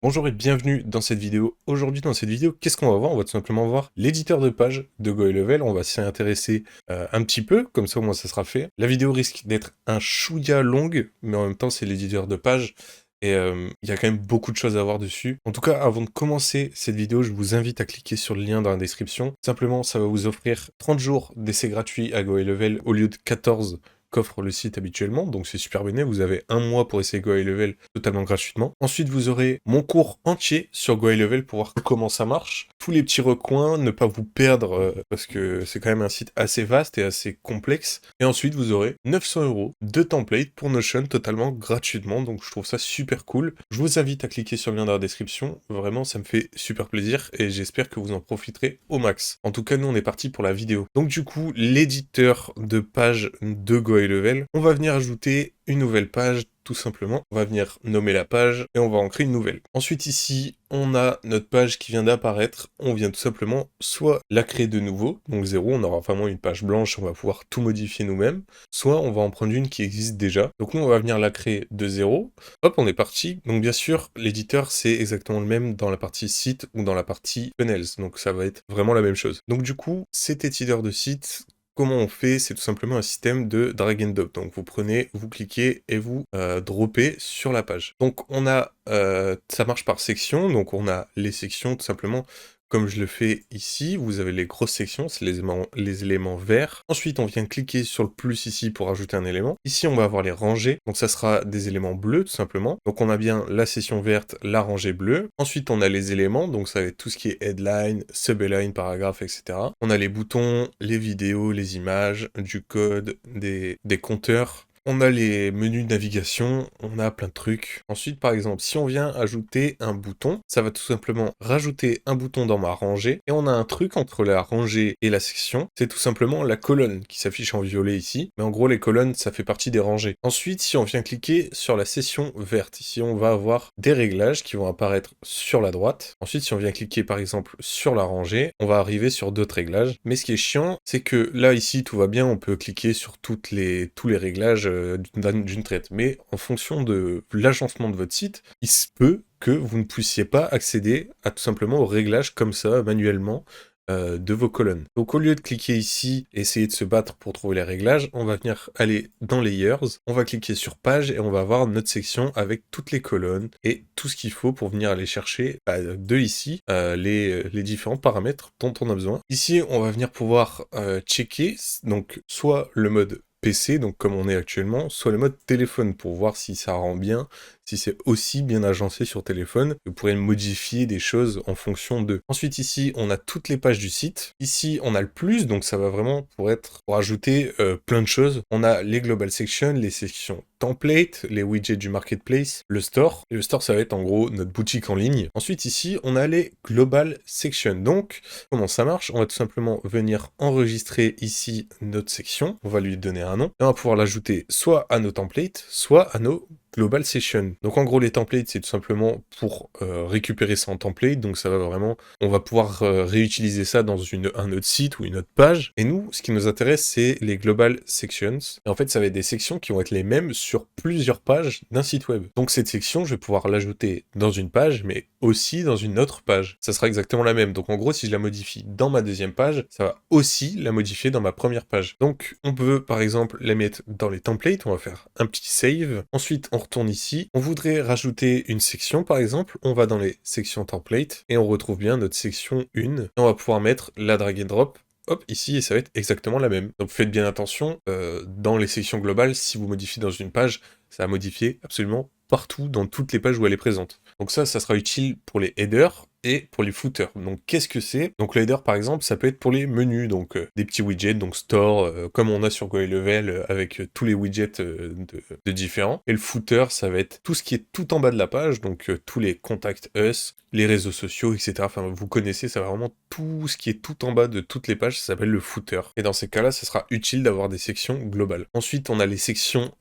Bonjour et bienvenue dans cette vidéo. Aujourd'hui dans cette vidéo, qu'est-ce qu'on va voir? On va tout simplement voir l'éditeur de page de GoHeLevel. On va s'y intéresser un petit peu, comme ça au moins ça sera fait. La vidéo risque d'être un chouïa longue, mais en même temps c'est l'éditeur de page. Et il y a quand même beaucoup de choses à voir dessus. En tout cas, avant de commencer cette vidéo, je vous invite à cliquer sur le lien dans la description. Simplement, ça va vous offrir 30 jours d'essai gratuit à GoHeLevel au lieu de 14 qu'offre le site habituellement, donc c'est super béné, vous avez un mois pour essayer GoHeLevel totalement gratuitement. Ensuite, vous aurez mon cours entier sur GoHeLevel pour voir comment ça marche, tous les petits recoins, ne pas vous perdre, parce que c'est quand même un site assez vaste et assez complexe. Et ensuite, vous aurez 900 € de template pour Notion totalement gratuitement, donc je trouve ça super cool. Je vous invite à cliquer sur le lien dans la description, vraiment ça me fait super plaisir et j'espère que vous en profiterez au max. En tout cas, nous on est parti pour la vidéo. Donc du coup, l'éditeur de page de GoHeLevel, on va venir ajouter une nouvelle page, tout simplement. On va venir nommer la page et on va en créer une nouvelle. Ensuite ici, on a notre page qui vient d'apparaître. On vient tout simplement soit la créer de nouveau, donc 0, on aura vraiment une page blanche, on va pouvoir tout modifier nous-mêmes, soit on va en prendre une qui existe déjà. Donc nous, on va venir la créer de 0. Hop, on est parti. Donc bien sûr, l'éditeur, c'est exactement le même dans la partie site ou dans la partie funnels. Donc ça va être vraiment la même chose. Donc du coup, cet éditeur de site, comment on fait? C'est tout simplement un système de drag and drop. Donc vous prenez, vous cliquez et vous droppez sur la page. Donc on a, ça marche par section, donc on a les sections tout simplement comme je le fais ici. Vous avez les grosses sections, c'est les éléments verts. Ensuite on vient cliquer sur le plus ici pour ajouter un élément. Ici on va avoir les rangées, donc ça sera des éléments bleus tout simplement. Donc on a bien la section verte, la rangée bleue. Ensuite on a les éléments, donc ça va être tout ce qui est headline, subheadline, paragraphe, etc. On a les boutons, les vidéos, les images, du code, des compteurs. On a les menus de navigation, on a plein de trucs. Ensuite, par exemple, si on vient ajouter un bouton, ça va tout simplement rajouter un bouton dans ma rangée. Et on a un truc entre la rangée et la section, c'est tout simplement la colonne qui s'affiche en violet ici. Mais en gros, les colonnes, ça fait partie des rangées. Ensuite, si on vient cliquer sur la section verte, ici, on va avoir des réglages qui vont apparaître sur la droite. Ensuite, si on vient cliquer, par exemple, sur la rangée, on va arriver sur d'autres réglages. Mais ce qui est chiant, c'est que là, ici, tout va bien, on peut cliquer sur tous les réglages d'une traite. Mais en fonction de l'agencement de votre site, il se peut que vous ne puissiez pas accéder à tout simplement aux réglages comme ça, manuellement, de vos colonnes. Donc au lieu de cliquer ici et essayer de se battre pour trouver les réglages, on va venir aller dans Layers, on va cliquer sur Page et on va avoir notre section avec toutes les colonnes et tout ce qu'il faut pour venir aller chercher de ici les différents paramètres dont on a besoin. Ici, on va venir pouvoir checker donc soit le mode PC, donc comme on est actuellement, soit le mode téléphone pour voir si ça rend bien, si c'est aussi bien agencé sur téléphone. Vous pourrez modifier des choses en fonction de. Ensuite ici, on a toutes les pages du site. Ici, on a le plus, donc ça va vraiment pour ajouter plein de choses. On a les global sections, les sections template, les widgets du marketplace, le store. Et le store, ça va être en gros notre boutique en ligne. Ensuite ici, on a les global sections. Donc, comment ça marche? On va tout simplement venir enregistrer ici notre section. On va lui donner un nom. Et on va pouvoir l'ajouter soit à nos templates, soit à nos global session. Donc en gros les templates c'est tout simplement pour récupérer ça en template, donc ça va vraiment, on va pouvoir réutiliser ça dans un autre site ou une autre page. Et nous, ce qui nous intéresse c'est les global sections. Et en fait ça va être des sections qui vont être les mêmes sur plusieurs pages d'un site web. Donc cette section je vais pouvoir l'ajouter dans une page mais aussi dans une autre page. Ça sera exactement la même. Donc en gros si je la modifie dans ma deuxième page, ça va aussi la modifier dans ma première page. Donc on peut par exemple la mettre dans les templates, on va faire un petit save. Ensuite on retourne ici, on voudrait rajouter une section par exemple, on va dans les sections template et on retrouve bien notre section 1 et on va pouvoir mettre la drag and drop hop, ici, et ça va être exactement la même. Donc faites bien attention, dans les sections globales, si vous modifiez dans une page, ça va modifier absolument partout, dans toutes les pages où elle est présente. Donc ça sera utile pour les headers et pour les footers. Donc qu'est-ce que c'est? Donc le header par exemple, ça peut être pour les menus, donc des petits widgets, donc store, comme on a sur GoHeLevel, avec tous les widgets de différents. Et le footer, ça va être tout ce qui est tout en bas de la page, donc tous les contact us, les réseaux sociaux, etc. Enfin, vous connaissez, ça va vraiment tout ce qui est tout en bas de toutes les pages, ça s'appelle le footer. Et dans ces cas-là, ça sera utile d'avoir des sections globales. Ensuite, on a les sections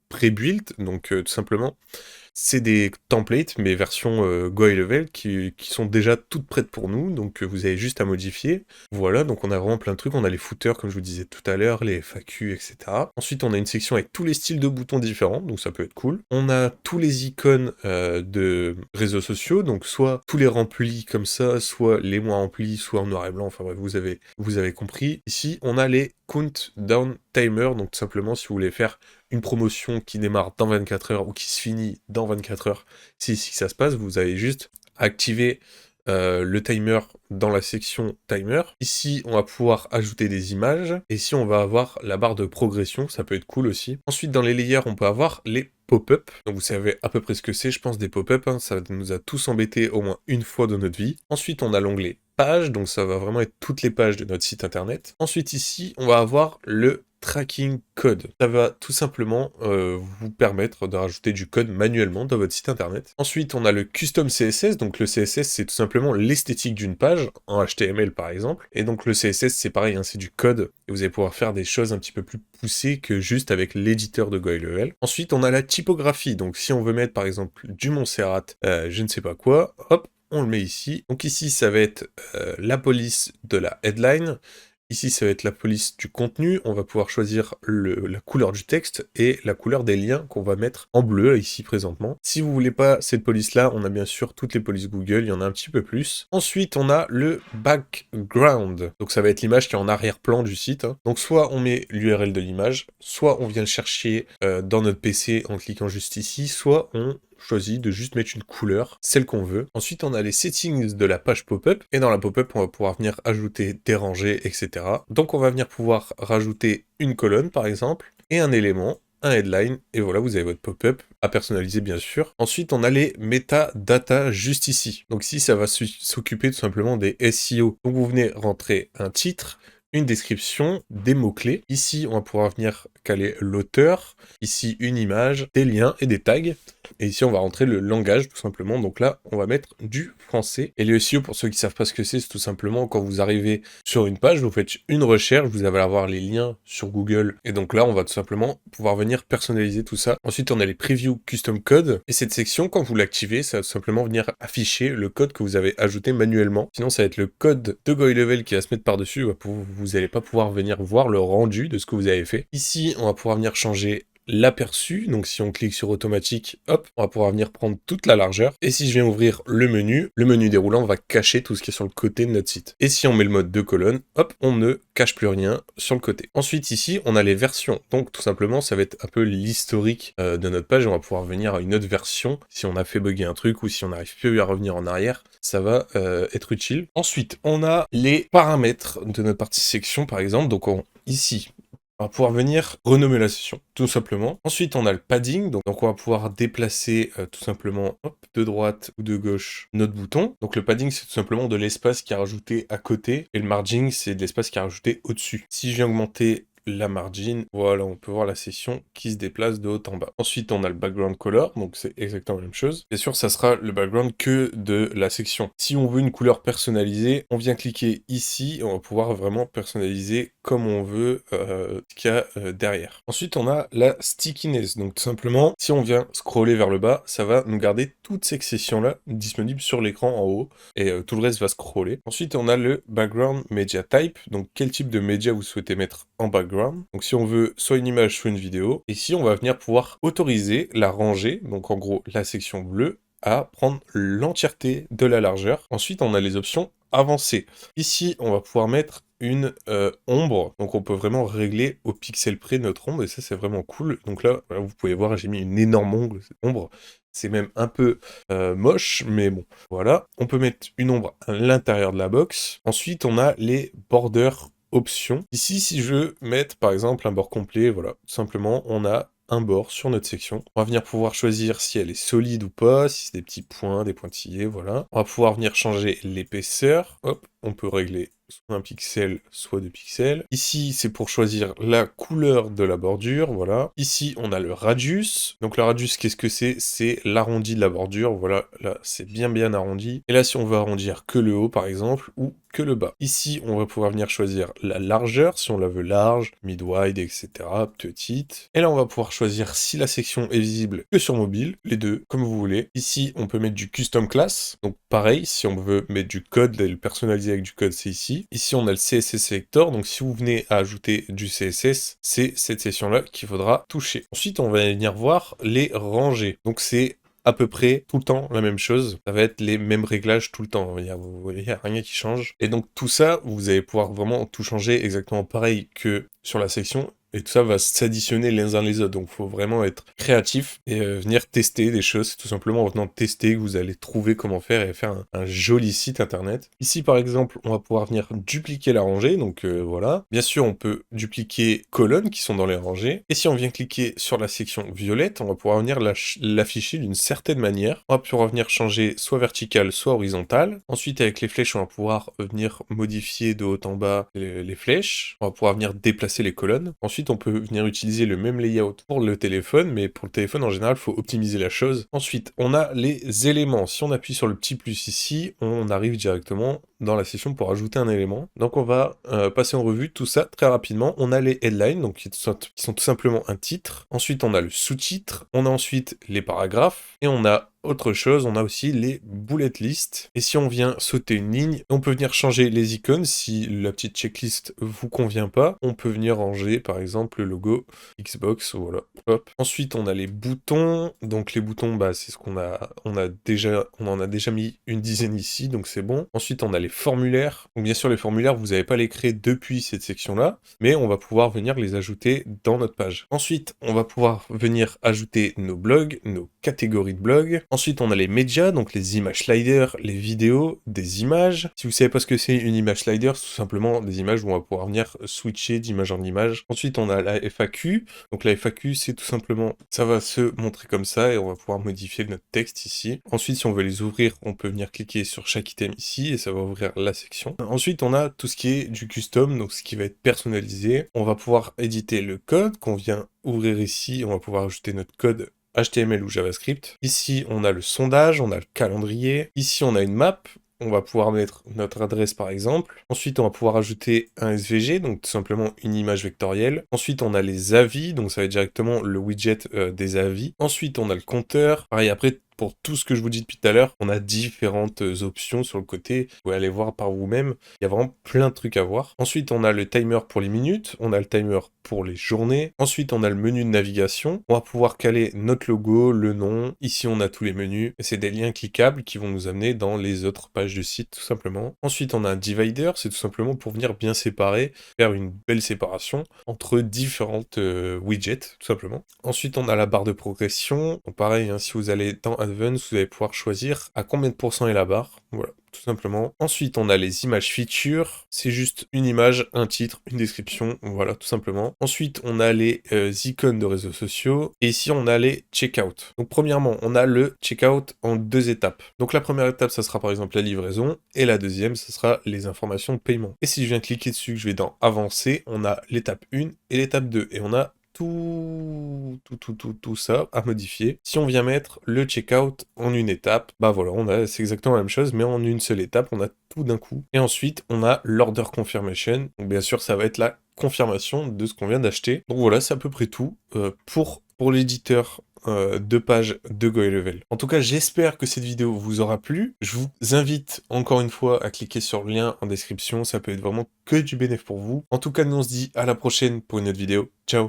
pré-built, donc tout simplement, c'est des templates, mais version Go High Level, qui sont déjà toutes prêtes pour nous, donc vous avez juste à modifier. Voilà, donc on a vraiment plein de trucs, on a les footers, comme je vous disais tout à l'heure, les FAQ, etc. Ensuite, on a une section avec tous les styles de boutons différents, donc ça peut être cool. On a tous les icônes de réseaux sociaux, donc soit tous les remplis comme ça, soit les moins remplis, soit en noir et blanc, enfin bref, vous avez compris. Ici, on a les countdown timer, donc tout simplement si vous voulez faire une promotion qui démarre dans 24 heures ou qui se finit dans 24 heures, c'est ici que ça se passe, vous avez juste à activer le timer dans la section timer. Ici, on va pouvoir ajouter des images. Et ici, on va avoir la barre de progression, ça peut être cool aussi. Ensuite, dans les layers, on peut avoir les pop-up. Donc vous savez à peu près ce que c'est, je pense, des pop-up. Hein. Ça nous a tous embêtés au moins une fois dans notre vie. Ensuite, on a l'onglet page, donc ça va vraiment être toutes les pages de notre site internet. Ensuite, ici, on va avoir le tracking code. Ça va tout simplement vous permettre de rajouter du code manuellement dans votre site internet. Ensuite, on a le custom CSS. Donc le CSS, c'est tout simplement l'esthétique d'une page, en HTML par exemple. Et donc le CSS, c'est pareil, hein, c'est du code. Et vous allez pouvoir faire des choses un petit peu plus poussées que juste avec l'éditeur de Go High Level. Ensuite, on a la typographie. Donc si on veut mettre par exemple du Montserrat, je ne sais pas quoi, hop, on le met ici. Donc ici, ça va être la police de la headline. Ici, ça va être la police du contenu. On va pouvoir choisir la couleur du texte et la couleur des liens qu'on va mettre en bleu, ici présentement. Si vous voulez pas cette police-là, on a bien sûr toutes les polices Google, il y en a un petit peu plus. Ensuite, on a le background. Donc ça va être l'image qui est en arrière-plan du site. Hein. Donc soit on met l'URL de l'image, soit on vient le chercher dans notre PC en cliquant juste ici, soit on choisit de juste mettre une couleur, celle qu'on veut. Ensuite, on a les settings de la page pop-up, et dans la pop-up, on va pouvoir venir ajouter, déranger, etc. Donc, on va venir pouvoir rajouter une colonne, par exemple, et un élément, un headline, et voilà, vous avez votre pop-up à personnaliser, bien sûr. Ensuite, on a les metadata juste ici. Donc, ici, ça va s'occuper tout simplement des SEO. Donc, vous venez rentrer un titre, une description, des mots-clés. Ici, on va pouvoir venir caler l'auteur. Ici, une image, des liens et des tags. Et ici, on va rentrer le langage, tout simplement. Donc là, on va mettre du français. Et le SEO, pour ceux qui ne savent pas ce que c'est tout simplement quand vous arrivez sur une page, vous faites une recherche, vous allez avoir les liens sur Google. Et donc là, on va tout simplement pouvoir venir personnaliser tout ça. Ensuite, on a les preview custom code. Et cette section, quand vous l'activez, ça va tout simplement venir afficher le code que vous avez ajouté manuellement. Sinon, ça va être le code de Go High Level qui va se mettre par-dessus. Vous n'allez pas pouvoir venir voir le rendu de ce que vous avez fait. Ici, on va pouvoir venir changer l'aperçu, donc si on clique sur automatique, hop, on va pouvoir venir prendre toute la largeur, et si je viens ouvrir le menu déroulant va cacher tout ce qui est sur le côté de notre site. Et si on met le mode 2 colonnes, hop, on ne cache plus rien sur le côté. Ensuite ici, on a les versions, donc tout simplement ça va être un peu l'historique de notre page, on va pouvoir venir à une autre version, si on a fait bugger un truc, ou si on n'arrive plus à revenir en arrière, ça va être utile. Ensuite, on a les paramètres de notre partie section, par exemple, donc ici, on va pouvoir venir renommer la session, tout simplement. Ensuite, on a le padding, donc on va pouvoir déplacer tout simplement hop, de droite ou de gauche notre bouton. Donc le padding, c'est tout simplement de l'espace qui est rajouté à côté, et le margin, c'est de l'espace qui est rajouté au-dessus. Si je viens augmenter la margin, voilà, on peut voir la session qui se déplace de haut en bas. Ensuite, on a le background color, donc c'est exactement la même chose. Bien sûr, ça sera le background que de la section. Si on veut une couleur personnalisée, on vient cliquer ici, et on va pouvoir vraiment personnaliser comme on veut ce qu'il y a derrière. Ensuite, on a la stickiness, donc tout simplement, si on vient scroller vers le bas, ça va nous garder toutes ces sections-là disponibles sur l'écran en haut, et tout le reste va scroller. Ensuite, on a le background media type, donc quel type de média vous souhaitez mettre en background. Donc si on veut soit une image, soit une vidéo. Et ici, on va venir pouvoir autoriser la rangée, donc en gros la section bleue, à prendre l'entièreté de la largeur. Ensuite, on a les options avancées. Ici, on va pouvoir mettre une ombre, donc on peut vraiment régler au pixel près notre ombre, et ça c'est vraiment cool. Donc là, vous pouvez voir, j'ai mis une énorme ombre. C'est même un peu moche, mais bon, voilà. On peut mettre une ombre à l'intérieur de la box. Ensuite, on a les borders options. Ici, si je veux mettre, par exemple, un bord complet, voilà, tout simplement, on a un bord sur notre section. On va venir pouvoir choisir si elle est solide ou pas, si c'est des petits points, des pointillés, voilà. On va pouvoir venir changer l'épaisseur, hop, on peut régler soit 1 pixel, soit 2 pixels. Ici, c'est pour choisir la couleur de la bordure, voilà. Ici, on a le radius. Donc le radius, qu'est-ce que c'est? C'est l'arrondi de la bordure, voilà, là, c'est bien arrondi. Et là, si on veut arrondir que le haut, par exemple, ou que le bas. Ici, on va pouvoir venir choisir la largeur, si on la veut large, mid-wide, etc., petite. Et là, on va pouvoir choisir si la section est visible que sur mobile, les deux, comme vous voulez. Ici, on peut mettre du custom class. Donc pareil, si on veut mettre du code, le personnaliser avec du code, c'est ici. Ici, on a le CSS Selector, donc si vous venez à ajouter du CSS, c'est cette section-là qu'il faudra toucher. Ensuite, on va venir voir les rangées. Donc c'est à peu près tout le temps la même chose. Ça va être les mêmes réglages tout le temps. Vous voyez, il n'y a rien qui change. Et donc tout ça, vous allez pouvoir vraiment tout changer exactement pareil que sur la section. Et tout ça va s'additionner les uns les autres. Donc il faut vraiment être créatif et venir tester des choses. C'est tout simplement en venant tester que vous allez trouver comment faire et faire un joli site internet. Ici par exemple, on va pouvoir venir dupliquer la rangée. Donc voilà. Bien sûr, on peut dupliquer colonnes qui sont dans les rangées. Et si on vient cliquer sur la section violette, on va pouvoir venir l'afficher d'une certaine manière. On va pouvoir venir changer soit vertical, soit horizontal. Ensuite, avec les flèches, on va pouvoir venir modifier de haut en bas les flèches. On va pouvoir venir déplacer les colonnes. Ensuite, on peut venir utiliser le même layout pour le téléphone, mais pour le téléphone, en général, il faut optimiser la chose. Ensuite, on a les éléments. Si on appuie sur le petit plus ici, on arrive directement dans la section pour ajouter un élément. Donc on va passer en revue tout ça très rapidement. On a les headlines, donc qui sont tout simplement un titre. Ensuite, on a le sous-titre. On a ensuite les paragraphes. Et on a autre chose, on a aussi les bullet lists. Et si on vient sauter une ligne, on peut venir changer les icônes. Si la petite checklist vous convient pas, on peut venir ranger par exemple le logo Xbox, voilà. Hop. Ensuite, on a les boutons. Donc les boutons, bah, c'est ce qu'on a, on en a déjà mis une dizaine ici, donc c'est bon. Ensuite, on a les formulaires. Donc bien sûr, les formulaires, vous n'allez pas les créer depuis cette section-là, mais on va pouvoir venir les ajouter dans notre page. Ensuite, on va pouvoir venir ajouter nos blogs, nos catégories de blogs. Ensuite, on a les médias, donc les images sliders, les vidéos, des images. Si vous savez pas ce que c'est une image slider, c'est tout simplement des images où on va pouvoir venir switcher d'image en image. Ensuite, on a la FAQ. Donc la FAQ, c'est tout simplement, ça va se montrer comme ça et on va pouvoir modifier notre texte ici. Ensuite, si on veut les ouvrir, on peut venir cliquer sur chaque item ici et ça va ouvrir la section. Ensuite, on a tout ce qui est du custom, donc ce qui va être personnalisé. On va pouvoir éditer le code qu'on vient ouvrir ici. On va pouvoir ajouter notre code HTML ou JavaScript. Ici, on a le sondage, on a le calendrier. Ici, on a une map. On va pouvoir mettre notre adresse par exemple. Ensuite, on va pouvoir ajouter un SVG, donc tout simplement une image vectorielle. Ensuite, on a les avis, donc ça va être directement le widget des avis. Ensuite, on a le compteur. Pareil, après, pour tout ce que je vous dis depuis tout à l'heure, on a différentes options sur le côté. Vous pouvez aller voir par vous-même. Il y a vraiment plein de trucs à voir. Ensuite, on a le timer pour les minutes. On a le timer pour les journées. Ensuite, on a le menu de navigation. On va pouvoir caler notre logo, le nom. Ici, on a tous les menus. Et c'est des liens cliquables qui vont nous amener dans les autres pages du site, tout simplement. Ensuite, on a un divider. C'est tout simplement pour venir bien séparer, faire une belle séparation entre différentes widgets, tout simplement. Ensuite, on a la barre de progression. Donc, pareil, hein, si vous allez dans Advanced, vous allez pouvoir choisir à combien de pourcents est la barre. Voilà, tout simplement. Ensuite, on a les images features. C'est juste une image, un titre, une description. Voilà, tout simplement. Ensuite, on a les icônes de réseaux sociaux. Et ici, on a les checkout. Donc, premièrement, on a le checkout en 2 étapes. Donc, la première étape, ça sera par exemple la livraison. Et la deuxième, ça sera les informations de paiement. Et si je viens cliquer dessus, que je vais dans avancer, on a l'étape 1 et l'étape 2. Et on a tout ça à modifier. Si on vient mettre le checkout en une étape, bah voilà, c'est exactement la même chose, mais en une seule étape, on a tout d'un coup. Et ensuite, on a l'order confirmation. Donc bien sûr, ça va être la confirmation de ce qu'on vient d'acheter. Donc voilà, c'est à peu près tout pour l'éditeur de page de GoElevel. En tout cas, j'espère que cette vidéo vous aura plu. Je vous invite encore une fois à cliquer sur le lien en description. Ça peut être vraiment que du bénéfice pour vous. En tout cas, nous on se dit à la prochaine pour une autre vidéo. Ciao!